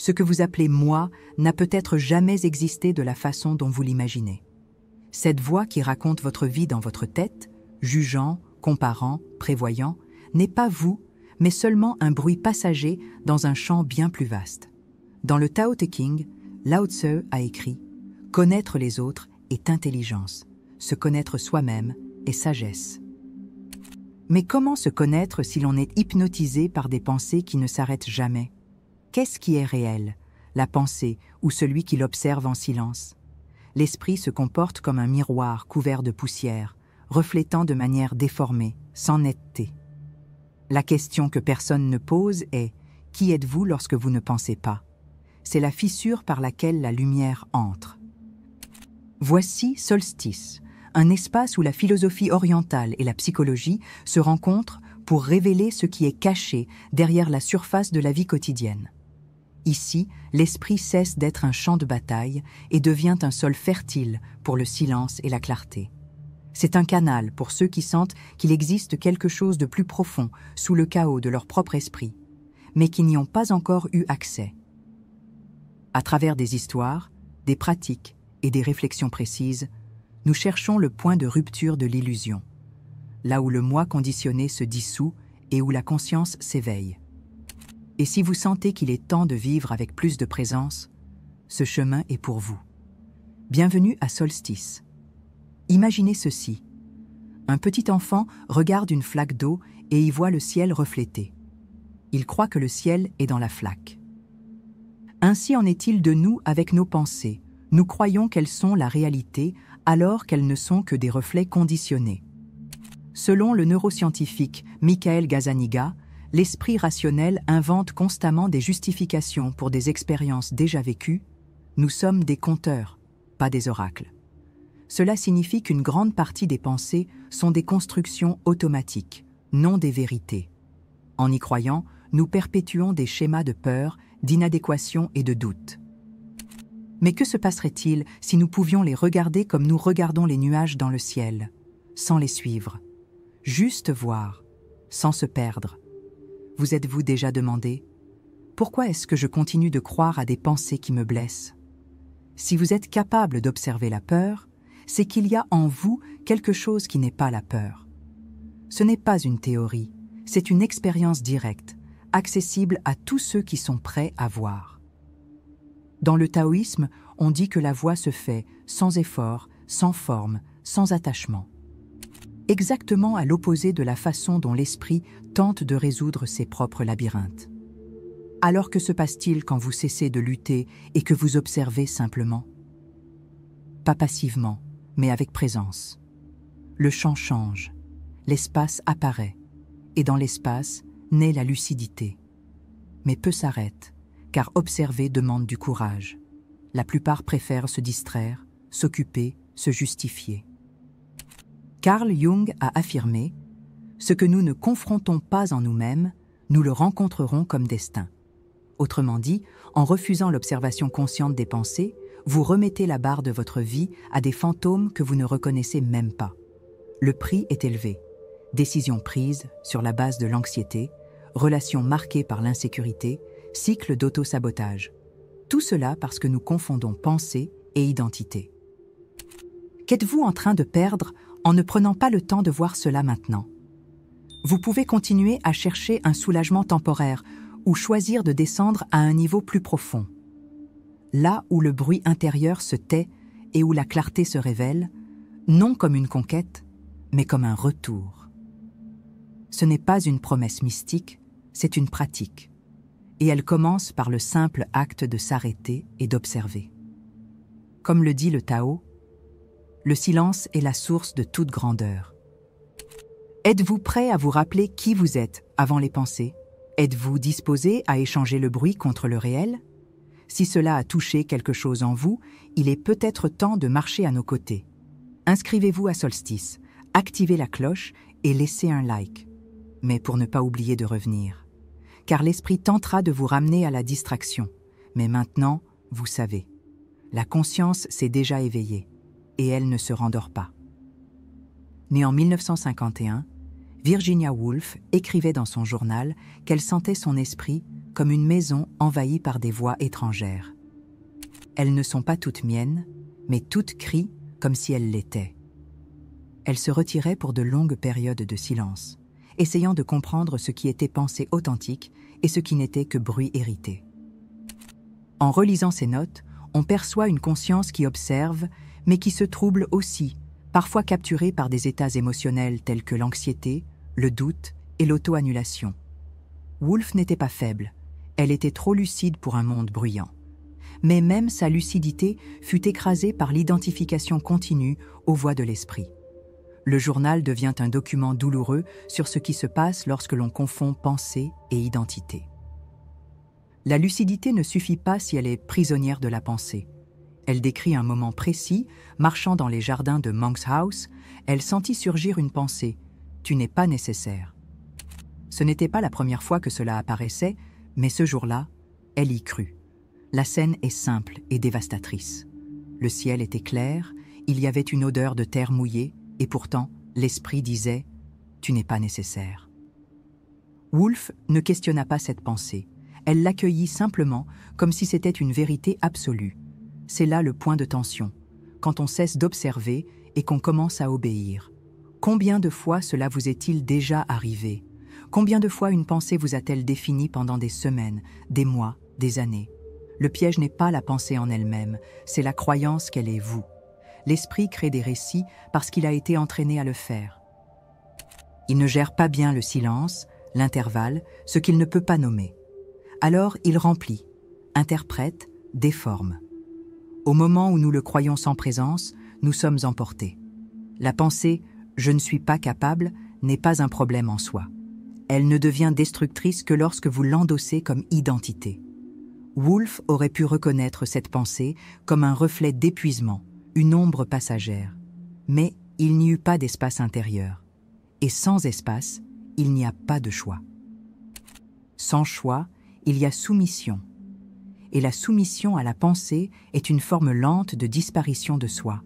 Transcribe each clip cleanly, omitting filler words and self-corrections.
Ce que vous appelez moi n'a peut-être jamais existé de la façon dont vous l'imaginez. Cette voix qui raconte votre vie dans votre tête, jugeant, comparant, prévoyant, n'est pas vous, mais seulement un bruit passager dans un champ bien plus vaste. Dans le Tao Te Ching, Lao Tse a écrit « Connaître les autres est intelligence, se connaître soi-même est sagesse ». Mais comment se connaître si l'on est hypnotisé par des pensées qui ne s'arrêtent jamais? Qu'est-ce qui est réel, la pensée ou celui qui l'observe en silence? L'esprit se comporte comme un miroir couvert de poussière, reflétant de manière déformée, sans netteté. La question que personne ne pose est « Qui êtes-vous lorsque vous ne pensez pas ?» C'est la fissure par laquelle la lumière entre. Voici Solstice, un espace où la philosophie orientale et la psychologie se rencontrent pour révéler ce qui est caché derrière la surface de la vie quotidienne. Ici, l'esprit cesse d'être un champ de bataille et devient un sol fertile pour le silence et la clarté. C'est un canal pour ceux qui sentent qu'il existe quelque chose de plus profond sous le chaos de leur propre esprit, mais qui n'y ont pas encore eu accès. À travers des histoires, des pratiques et des réflexions précises, nous cherchons le point de rupture de l'illusion, là où le moi conditionné se dissout et où la conscience s'éveille. Et si vous sentez qu'il est temps de vivre avec plus de présence, ce chemin est pour vous. Bienvenue à Solstice. Imaginez ceci. Un petit enfant regarde une flaque d'eau et y voit le ciel reflété. Il croit que le ciel est dans la flaque. Ainsi en est-il de nous avec nos pensées. Nous croyons qu'elles sont la réalité alors qu'elles ne sont que des reflets conditionnés. Selon le neuroscientifique Michael Gazzaniga, l'esprit rationnel invente constamment des justifications pour des expériences déjà vécues. Nous sommes des compteurs, pas des oracles. Cela signifie qu'une grande partie des pensées sont des constructions automatiques, non des vérités. En y croyant, nous perpétuons des schémas de peur, d'inadéquation et de doute. Mais que se passerait-il si nous pouvions les regarder comme nous regardons les nuages dans le ciel, sans les suivre, juste voir, sans se perdre? Vous êtes-vous déjà demandé « Pourquoi est-ce que je continue de croire à des pensées qui me blessent ?» Si vous êtes capable d'observer la peur, c'est qu'il y a en vous quelque chose qui n'est pas la peur. Ce n'est pas une théorie, c'est une expérience directe, accessible à tous ceux qui sont prêts à voir. Dans le taoïsme, on dit que la voie se fait sans effort, sans forme, sans attachement. Exactement à l'opposé de la façon dont l'esprit tente de résoudre ses propres labyrinthes. Alors que se passe-t-il quand vous cessez de lutter et que vous observez simplement? Pas passivement, mais avec présence. Le champ change, l'espace apparaît, et dans l'espace naît la lucidité. Mais peu s'arrêtent, car observer demande du courage. La plupart préfèrent se distraire, s'occuper, se justifier. Carl Jung a affirmé « Ce que nous ne confrontons pas en nous-mêmes, nous le rencontrerons comme destin ». Autrement dit, en refusant l'observation consciente des pensées, vous remettez la barre de votre vie à des fantômes que vous ne reconnaissez même pas. Le prix est élevé. Décisions prises sur la base de l'anxiété, relations marquées par l'insécurité, cycle d'auto-sabotage. Tout cela parce que nous confondons pensée et identité. Qu'êtes-vous en train de perdre en ne prenant pas le temps de voir cela maintenant? Vous pouvez continuer à chercher un soulagement temporaire ou choisir de descendre à un niveau plus profond. Là où le bruit intérieur se tait et où la clarté se révèle, non comme une conquête, mais comme un retour. Ce n'est pas une promesse mystique, c'est une pratique. Et elle commence par le simple acte de s'arrêter et d'observer. Comme le dit le Tao, le silence est la source de toute grandeur. Êtes-vous prêt à vous rappeler qui vous êtes avant les pensées? Êtes-vous disposé à échanger le bruit contre le réel? Si cela a touché quelque chose en vous, il est peut-être temps de marcher à nos côtés. Inscrivez-vous à Solstice, activez la cloche et laissez un like. Mais pour ne pas oublier de revenir. Car l'esprit tentera de vous ramener à la distraction. Mais maintenant, vous savez. La conscience s'est déjà éveillée, et elle ne se rendort pas. Née en 1951, Virginia Woolf écrivait dans son journal qu'elle sentait son esprit comme une maison envahie par des voix étrangères. Elles ne sont pas toutes miennes, mais toutes crient comme si elles l'étaient. Elle se retirait pour de longues périodes de silence, essayant de comprendre ce qui était pensée authentique et ce qui n'était que bruit hérité. En relisant ces notes, on perçoit une conscience qui observe, mais qui se trouble aussi, parfois capturée par des états émotionnels tels que l'anxiété, le doute et l'auto-annulation. Woolf n'était pas faible, elle était trop lucide pour un monde bruyant. Mais même sa lucidité fut écrasée par l'identification continue aux voix de l'esprit. Le journal devient un document douloureux sur ce qui se passe lorsque l'on confond pensée et identité. La lucidité ne suffit pas si elle est prisonnière de la pensée. Elle décrit un moment précis, marchant dans les jardins de Monk's House, elle sentit surgir une pensée « Tu n'es pas nécessaire ». Ce n'était pas la première fois que cela apparaissait, mais ce jour-là, elle y crut. La scène est simple et dévastatrice. Le ciel était clair, il y avait une odeur de terre mouillée, et pourtant, l'esprit disait « Tu n'es pas nécessaire ». Woolf ne questionna pas cette pensée. Elle l'accueillit simplement comme si c'était une vérité absolue. C'est là le point de tension, quand on cesse d'observer et qu'on commence à obéir. Combien de fois cela vous est-il déjà arrivé? Combien de fois une pensée vous a-t-elle défini pendant des semaines, des mois, des années? Le piège n'est pas la pensée en elle-même, c'est la croyance qu'elle est vous. L'esprit crée des récits parce qu'il a été entraîné à le faire. Il ne gère pas bien le silence, l'intervalle, ce qu'il ne peut pas nommer. Alors il remplit, interprète, déforme. Au moment où nous le croyons sans présence, nous sommes emportés. La pensée « je ne suis pas capable » n'est pas un problème en soi. Elle ne devient destructrice que lorsque vous l'endossez comme identité. Woolf aurait pu reconnaître cette pensée comme un reflet d'épuisement, une ombre passagère. Mais il n'y eut pas d'espace intérieur. Et sans espace, il n'y a pas de choix. Sans choix, il y a soumission. Et la soumission à la pensée est une forme lente de disparition de soi.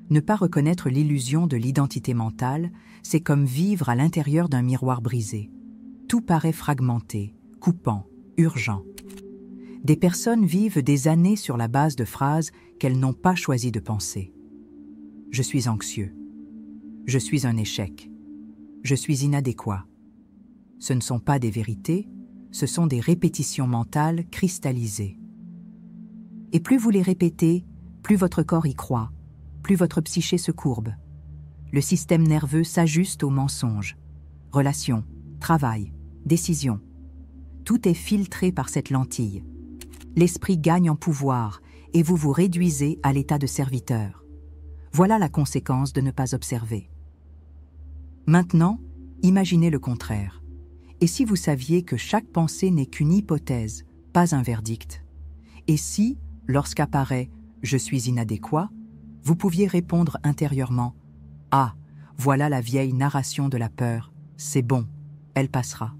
Ne pas reconnaître l'illusion de l'identité mentale, c'est comme vivre à l'intérieur d'un miroir brisé. Tout paraît fragmenté, coupant, urgent. Des personnes vivent des années sur la base de phrases qu'elles n'ont pas choisi de penser. Je suis anxieux. Je suis un échec. Je suis inadéquat. Ce ne sont pas des vérités, ce sont des répétitions mentales cristallisées. Et plus vous les répétez, plus votre corps y croit, plus votre psyché se courbe. Le système nerveux s'ajuste aux mensonges. Relations, travail, décisions. Tout est filtré par cette lentille. L'esprit gagne en pouvoir et vous vous réduisez à l'état de serviteur. Voilà la conséquence de ne pas observer. Maintenant, imaginez le contraire. Et si vous saviez que chaque pensée n'est qu'une hypothèse, pas un verdict? Et si, lorsqu'apparaît « je suis inadéquat », vous pouviez répondre intérieurement « Ah, voilà la vieille narration de la peur, c'est bon, elle passera ».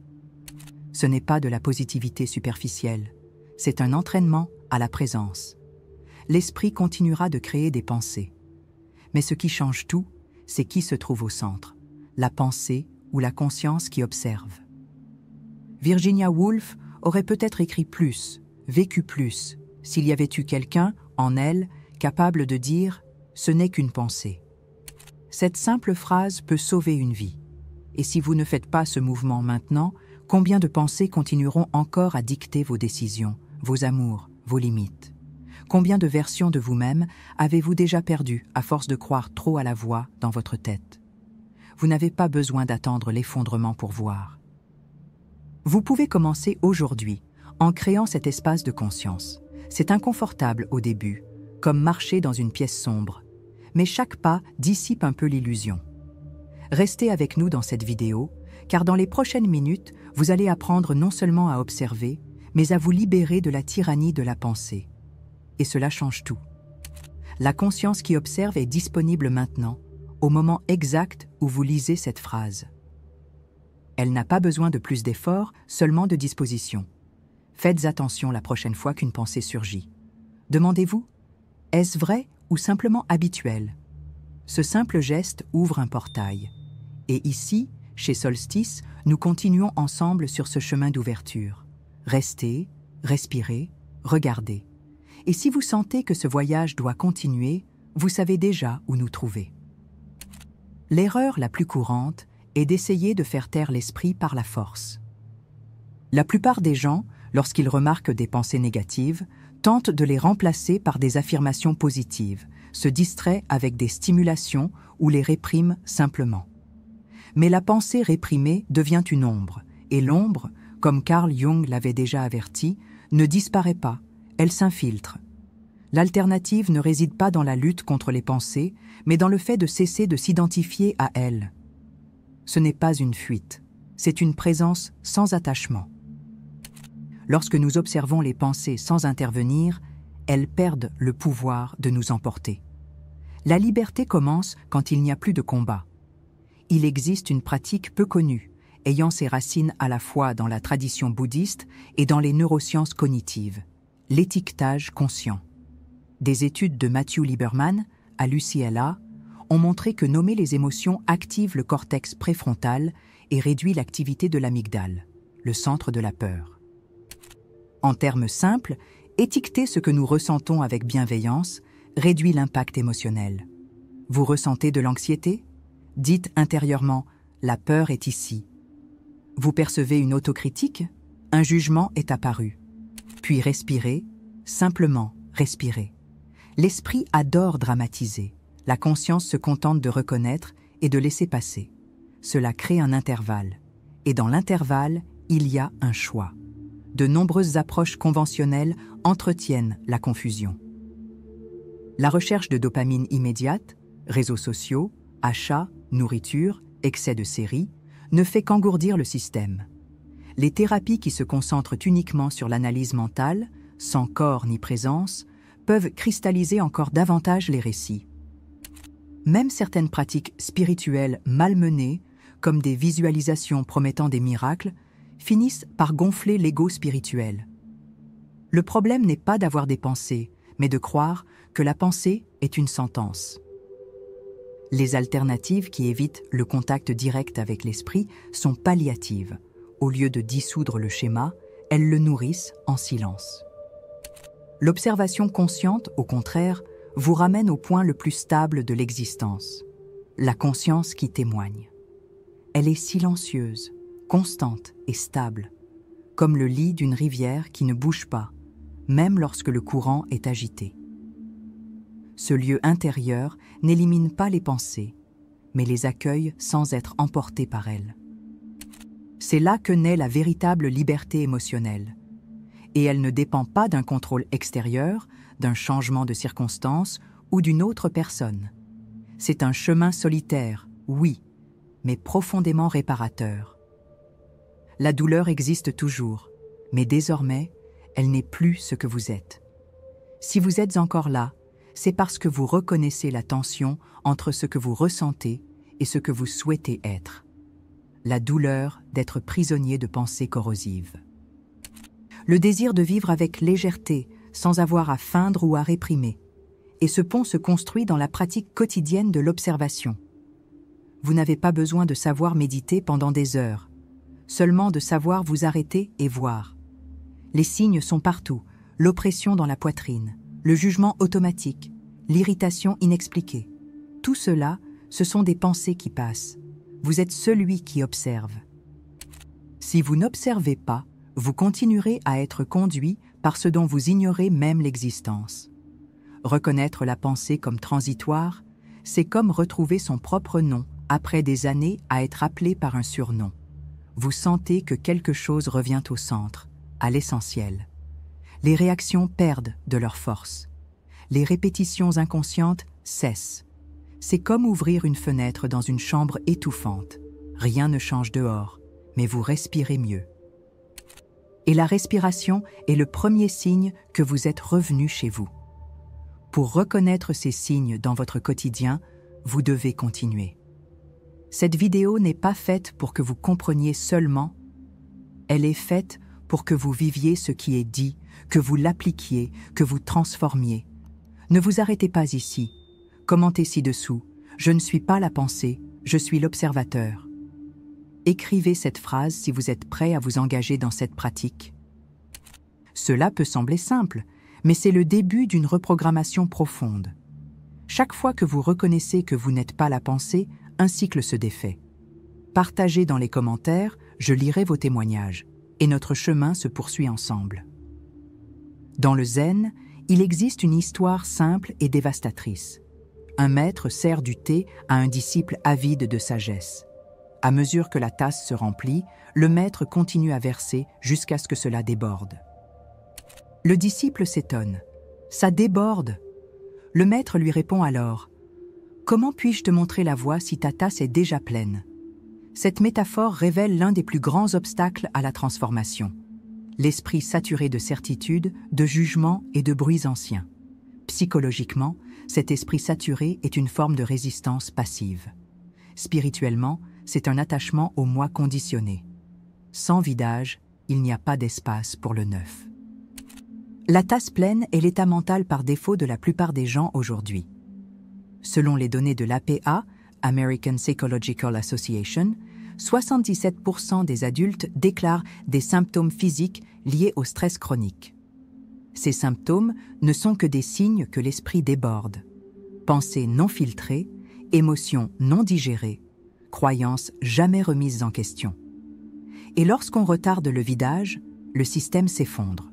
Ce n'est pas de la positivité superficielle, c'est un entraînement à la présence. L'esprit continuera de créer des pensées. Mais ce qui change tout, c'est qui se trouve au centre, la pensée ou la conscience qui observe. Virginia Woolf aurait peut-être écrit plus, vécu plus, s'il y avait eu quelqu'un, en elle, capable de dire « ce n'est qu'une pensée ». Cette simple phrase peut sauver une vie. Et si vous ne faites pas ce mouvement maintenant, combien de pensées continueront encore à dicter vos décisions, vos amours, vos limites? Combien de versions de vous-même avez-vous déjà perdues à force de croire trop à la voix dans votre tête? Vous n'avez pas besoin d'attendre l'effondrement pour voir. Vous pouvez commencer aujourd'hui en créant cet espace de conscience. C'est inconfortable au début, comme marcher dans une pièce sombre, mais chaque pas dissipe un peu l'illusion. Restez avec nous dans cette vidéo, car dans les prochaines minutes, vous allez apprendre non seulement à observer, mais à vous libérer de la tyrannie de la pensée. Et cela change tout. La conscience qui observe est disponible maintenant, au moment exact où vous lisez cette phrase. Elle n'a pas besoin de plus d'efforts, seulement de disposition. Faites attention la prochaine fois qu'une pensée surgit. Demandez-vous, est-ce vrai ou simplement habituel? Ce simple geste ouvre un portail. Et ici, chez Solstice, nous continuons ensemble sur ce chemin d'ouverture. restez, respirez, regardez. Et si vous sentez que ce voyage doit continuer, vous savez déjà où nous trouver. L'erreur la plus courante est d'essayer de faire taire l'esprit par la force. La plupart des gens, lorsqu'ils remarquent des pensées négatives, tentent de les remplacer par des affirmations positives, se distraient avec des stimulations ou les répriment simplement. Mais la pensée réprimée devient une ombre, et l'ombre, comme Carl Jung l'avait déjà averti, ne disparaît pas, elle s'infiltre. L'alternative ne réside pas dans la lutte contre les pensées, mais dans le fait de cesser de s'identifier à elles. Ce n'est pas une fuite, c'est une présence sans attachement. Lorsque nous observons les pensées sans intervenir, elles perdent le pouvoir de nous emporter. La liberté commence quand il n'y a plus de combat. Il existe une pratique peu connue, ayant ses racines à la fois dans la tradition bouddhiste et dans les neurosciences cognitives, l'étiquetage conscient. Des études de Matthew Lieberman à l'UCLA ont montré que nommer les émotions active le cortex préfrontal et réduit l'activité de l'amygdale, le centre de la peur. En termes simples, étiqueter ce que nous ressentons avec bienveillance réduit l'impact émotionnel. Vous ressentez de l'anxiété? Dites intérieurement « la peur est ici ». Vous percevez une autocritique? Un jugement est apparu. Puis respirez, simplement respirez. L'esprit adore dramatiser. La conscience se contente de reconnaître et de laisser passer. Cela crée un intervalle. Et dans l'intervalle, il y a un choix. De nombreuses approches conventionnelles entretiennent la confusion. La recherche de dopamine immédiate, réseaux sociaux, achats, nourriture, excès de séries, ne fait qu'engourdir le système. Les thérapies qui se concentrent uniquement sur l'analyse mentale, sans corps ni présence, peuvent cristalliser encore davantage les récits. Même certaines pratiques spirituelles malmenées, comme des visualisations promettant des miracles, finissent par gonfler l'ego spirituel. Le problème n'est pas d'avoir des pensées, mais de croire que la pensée est une sentence. Les alternatives qui évitent le contact direct avec l'esprit sont palliatives. Au lieu de dissoudre le schéma, elles le nourrissent en silence. L'observation consciente, au contraire, vous ramène au point le plus stable de l'existence, la conscience qui témoigne. Elle est silencieuse, constante et stable, comme le lit d'une rivière qui ne bouge pas, même lorsque le courant est agité. Ce lieu intérieur n'élimine pas les pensées, mais les accueille sans être emporté par elles. C'est là que naît la véritable liberté émotionnelle. Et elle ne dépend pas d'un contrôle extérieur, d'un changement de circonstances ou d'une autre personne. C'est un chemin solitaire, oui, mais profondément réparateur. La douleur existe toujours, mais désormais, elle n'est plus ce que vous êtes. Si vous êtes encore là, c'est parce que vous reconnaissez la tension entre ce que vous ressentez et ce que vous souhaitez être. La douleur d'être prisonnier de pensées corrosives. Le désir de vivre avec légèreté, sans avoir à feindre ou à réprimer. Et ce pont se construit dans la pratique quotidienne de l'observation. Vous n'avez pas besoin de savoir méditer pendant des heures, seulement de savoir vous arrêter et voir. Les signes sont partout, l'oppression dans la poitrine, le jugement automatique, l'irritation inexpliquée. Tout cela, ce sont des pensées qui passent. Vous êtes celui qui observe. Si vous n'observez pas, vous continuerez à être conduit par ce dont vous ignorez même l'existence. Reconnaître la pensée comme transitoire, c'est comme retrouver son propre nom après des années à être appelé par un surnom. Vous sentez que quelque chose revient au centre, à l'essentiel. Les réactions perdent de leur force. Les répétitions inconscientes cessent. C'est comme ouvrir une fenêtre dans une chambre étouffante. Rien ne change dehors, mais vous respirez mieux. Et la respiration est le premier signe que vous êtes revenu chez vous. Pour reconnaître ces signes dans votre quotidien, vous devez continuer. Cette vidéo n'est pas faite pour que vous compreniez seulement, elle est faite pour que vous viviez ce qui est dit, que vous l'appliquiez, que vous transformiez. Ne vous arrêtez pas ici. Commentez ci-dessous. Je ne suis pas la pensée, je suis l'observateur. Écrivez cette phrase si vous êtes prêt à vous engager dans cette pratique. Cela peut sembler simple, mais c'est le début d'une reprogrammation profonde. Chaque fois que vous reconnaissez que vous n'êtes pas la pensée, un cycle se défait. Partagez dans les commentaires, je lirai vos témoignages, et notre chemin se poursuit ensemble. Dans le zen, il existe une histoire simple et dévastatrice. Un maître sert du thé à un disciple avide de sagesse. À mesure que la tasse se remplit, le maître continue à verser jusqu'à ce que cela déborde. Le disciple s'étonne. « Ça déborde !» Le maître lui répond alors « Comment puis-je te montrer la voie si ta tasse est déjà pleine ?» Cette métaphore révèle l'un des plus grands obstacles à la transformation. L'esprit saturé de certitudes, de jugements et de bruits anciens. Psychologiquement, cet esprit saturé est une forme de résistance passive. Spirituellement, c'est un attachement au moi conditionné. Sans vidage, il n'y a pas d'espace pour le neuf. La tasse pleine est l'état mental par défaut de la plupart des gens aujourd'hui. Selon les données de l'APA, American Psychological Association, 77% des adultes déclarent des symptômes physiques liés au stress chronique. Ces symptômes ne sont que des signes que l'esprit déborde. Pensées non filtrées, émotions non digérées, croyances jamais remises en question. Et lorsqu'on retarde le vidage, le système s'effondre.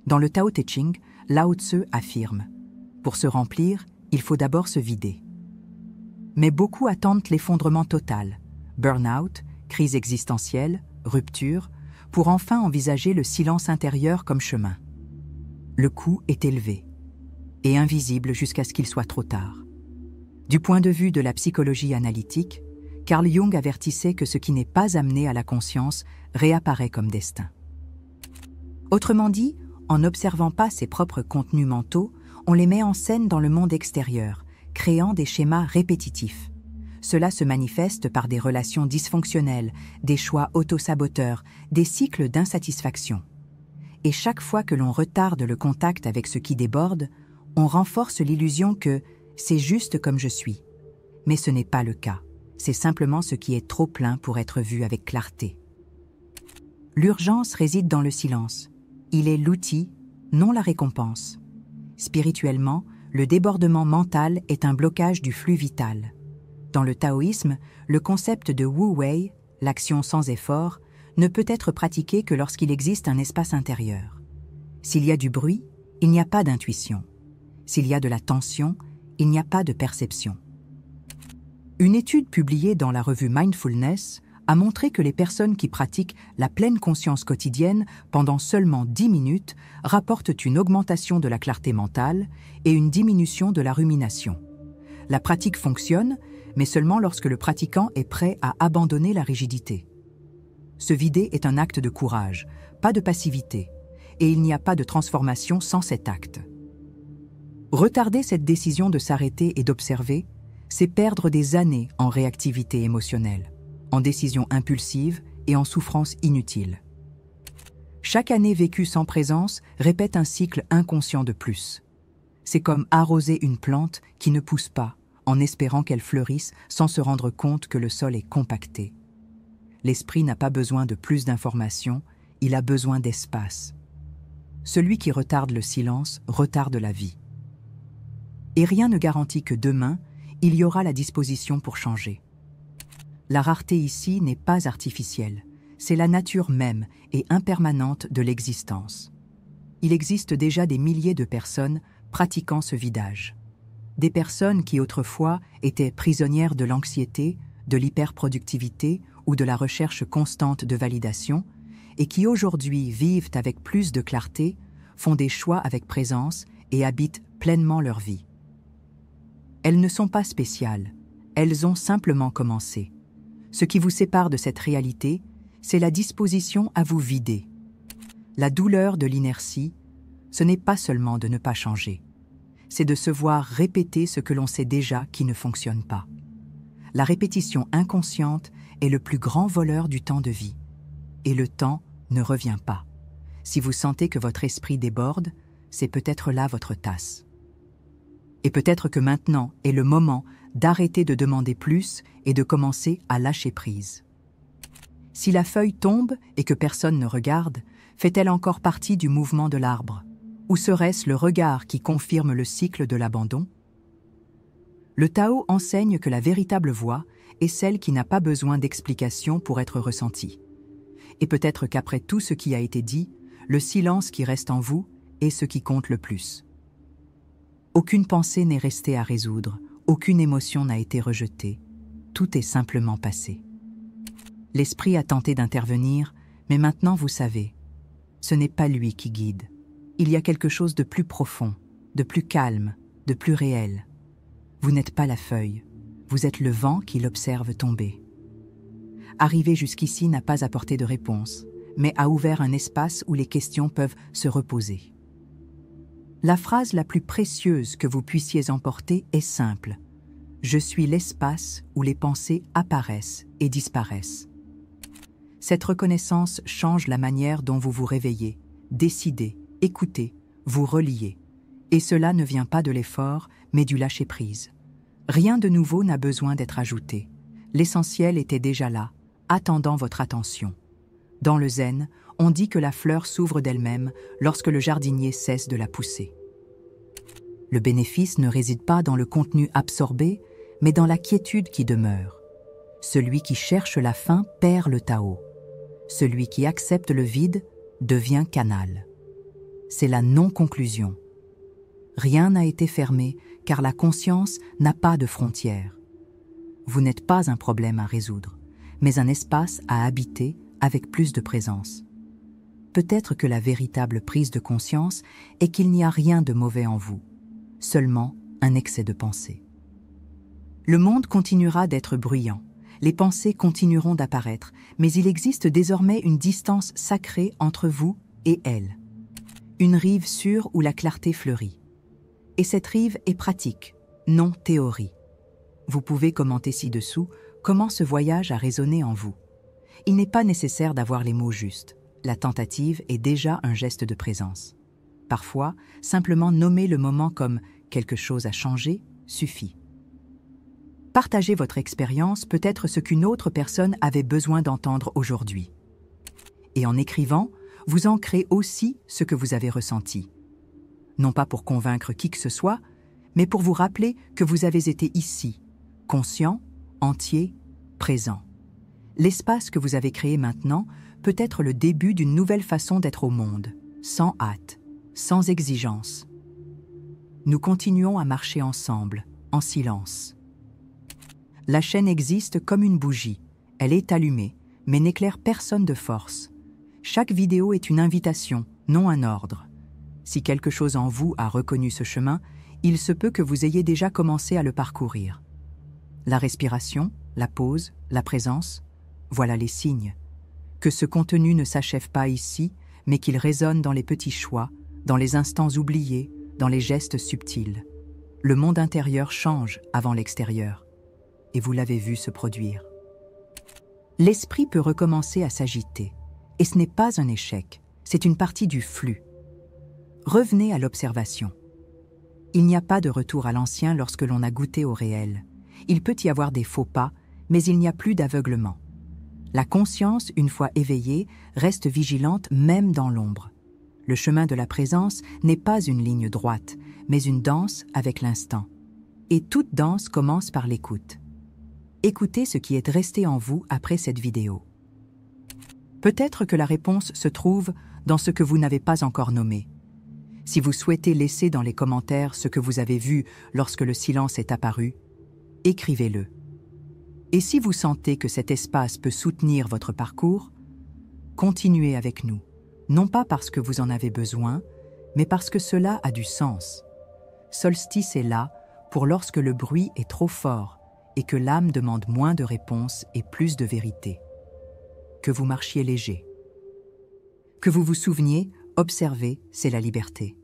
Dans le Tao Te Ching, Lao Tzu affirme « Pour se remplir, il faut d'abord se vider ». Mais beaucoup attendent l'effondrement total, burn-out, crise existentielle, rupture, pour enfin envisager le silence intérieur comme chemin. Le coût est élevé et invisible jusqu'à ce qu'il soit trop tard. Du point de vue de la psychologie analytique, Carl Jung avertissait que ce qui n'est pas amené à la conscience réapparaît comme destin. Autrement dit, en n'observant pas ses propres contenus mentaux, on les met en scène dans le monde extérieur, créant des schémas répétitifs. Cela se manifeste par des relations dysfonctionnelles, des choix autosaboteurs, des cycles d'insatisfaction. Et chaque fois que l'on retarde le contact avec ce qui déborde, on renforce l'illusion que c'est juste comme je suis. Mais ce n'est pas le cas. C'est simplement ce qui est trop plein pour être vu avec clarté. L'urgence réside dans le silence. Il est l'outil, non la récompense. Spirituellement, le débordement mental est un blocage du flux vital. Dans le taoïsme, le concept de Wu Wei, l'action sans effort, ne peut être pratiqué que lorsqu'il existe un espace intérieur. S'il y a du bruit, il n'y a pas d'intuition. S'il y a de la tension, il n'y a pas de perception. Une étude publiée dans la revue Mindfulness a montré que les personnes qui pratiquent la pleine conscience quotidienne pendant seulement 10 minutes rapportent une augmentation de la clarté mentale et une diminution de la rumination. La pratique fonctionne, mais seulement lorsque le pratiquant est prêt à abandonner la rigidité. Se vider est un acte de courage, pas de passivité, et il n'y a pas de transformation sans cet acte. Retarder cette décision de s'arrêter et d'observer, c'est perdre des années en réactivité émotionnelle, en décisions impulsives et en souffrances inutiles. Chaque année vécue sans présence répète un cycle inconscient de plus. C'est comme arroser une plante qui ne pousse pas, en espérant qu'elle fleurisse sans se rendre compte que le sol est compacté. L'esprit n'a pas besoin de plus d'informations, il a besoin d'espace. Celui qui retarde le silence retarde la vie. Et rien ne garantit que demain, il y aura la disposition pour changer. La rareté ici n'est pas artificielle, c'est la nature même et impermanente de l'existence. Il existe déjà des milliers de personnes pratiquant ce vidage. Des personnes qui autrefois étaient prisonnières de l'anxiété, de l'hyperproductivité ou de la recherche constante de validation, et qui aujourd'hui vivent avec plus de clarté, font des choix avec présence et habitent pleinement leur vie. Elles ne sont pas spéciales, elles ont simplement commencé. Ce qui vous sépare de cette réalité, c'est la disposition à vous vider. La douleur de l'inertie, ce n'est pas seulement de ne pas changer, c'est de se voir répéter ce que l'on sait déjà qui ne fonctionne pas. La répétition inconsciente est le plus grand voleur du temps de vie. Et le temps ne revient pas. Si vous sentez que votre esprit déborde, c'est peut-être là votre tasse. Et peut-être que maintenant est le moment d'arrêter de demander plus et de commencer à lâcher prise. Si la feuille tombe et que personne ne regarde, Fait-elle encore partie du mouvement de l'arbre? Ou serait-ce le regard qui confirme le cycle de l'abandon? Le Tao enseigne que la véritable voix est celle qui n'a pas besoin d'explication pour être ressentie. Et peut-être qu'après tout ce qui a été dit, le silence qui reste en vous est ce qui compte le plus. Aucune pensée n'est restée à résoudre, aucune émotion n'a été rejetée, tout est simplement passé. L'esprit a tenté d'intervenir, mais maintenant vous savez, ce n'est pas lui qui guide. Il y a quelque chose de plus profond, de plus calme, de plus réel. Vous n'êtes pas la feuille, vous êtes le vent qui l'observe tomber. Arriver jusqu'ici n'a pas apporté de réponse, mais a ouvert un espace où les questions peuvent se reposer. La phrase la plus précieuse que vous puissiez emporter est simple. Je suis l'espace où les pensées apparaissent et disparaissent. Cette reconnaissance change la manière dont vous vous réveillez, décidez, écoutez, vous reliez. Et cela ne vient pas de l'effort, mais du lâcher-prise. Rien de nouveau n'a besoin d'être ajouté. L'essentiel était déjà là, attendant votre attention. Dans le zen, on dit que la fleur s'ouvre d'elle-même lorsque le jardinier cesse de la pousser. Le bénéfice ne réside pas dans le contenu absorbé, mais dans la quiétude qui demeure. Celui qui cherche la fin perd le Tao. Celui qui accepte le vide devient canal. C'est la non-conclusion. Rien n'a été fermé, car la conscience n'a pas de frontières. Vous n'êtes pas un problème à résoudre, mais un espace à habiter avec plus de présence. Peut-être que la véritable prise de conscience est qu'il n'y a rien de mauvais en vous, seulement un excès de pensée. Le monde continuera d'être bruyant, les pensées continueront d'apparaître, mais il existe désormais une distance sacrée entre vous et elles. Une rive sûre où la clarté fleurit. Et cette rive est pratique, non théorie. Vous pouvez commenter ci-dessous comment ce voyage a résonné en vous. Il n'est pas nécessaire d'avoir les mots justes. La tentative est déjà un geste de présence. Parfois, simplement nommer le moment comme « quelque chose a changé » suffit. Partager votre expérience peut être ce qu'une autre personne avait besoin d'entendre aujourd'hui. Et en écrivant, vous ancrez aussi ce que vous avez ressenti. Non pas pour convaincre qui que ce soit, mais pour vous rappeler que vous avez été ici, conscient, entier, présent. L'espace que vous avez créé maintenant peut être le début d'une nouvelle façon d'être au monde, sans hâte, sans exigence. Nous continuons à marcher ensemble, en silence. La chaîne existe comme une bougie. Elle est allumée, mais n'éclaire personne de force. Chaque vidéo est une invitation, non un ordre. Si quelque chose en vous a reconnu ce chemin, il se peut que vous ayez déjà commencé à le parcourir. La respiration, la pause, la présence, voilà les signes. Que ce contenu ne s'achève pas ici, mais qu'il résonne dans les petits choix, dans les instants oubliés, dans les gestes subtils. Le monde intérieur change avant l'extérieur. Et vous l'avez vu se produire. L'esprit peut recommencer à s'agiter. Et ce n'est pas un échec, c'est une partie du flux. Revenez à l'observation. Il n'y a pas de retour à l'ancien lorsque l'on a goûté au réel. Il peut y avoir des faux pas, mais il n'y a plus d'aveuglement. La conscience, une fois éveillée, reste vigilante même dans l'ombre. Le chemin de la présence n'est pas une ligne droite, mais une danse avec l'instant. Et toute danse commence par l'écoute. Écoutez ce qui est resté en vous après cette vidéo. Peut-être que la réponse se trouve dans ce que vous n'avez pas encore nommé. Si vous souhaitez laisser dans les commentaires ce que vous avez vu lorsque le silence est apparu, écrivez-le. Et si vous sentez que cet espace peut soutenir votre parcours, continuez avec nous, non pas parce que vous en avez besoin, mais parce que cela a du sens. Solstice est là pour lorsque le bruit est trop fort et que l'âme demande moins de réponses et plus de vérité. Que vous marchiez léger. Que vous vous souveniez, observer, c'est la liberté.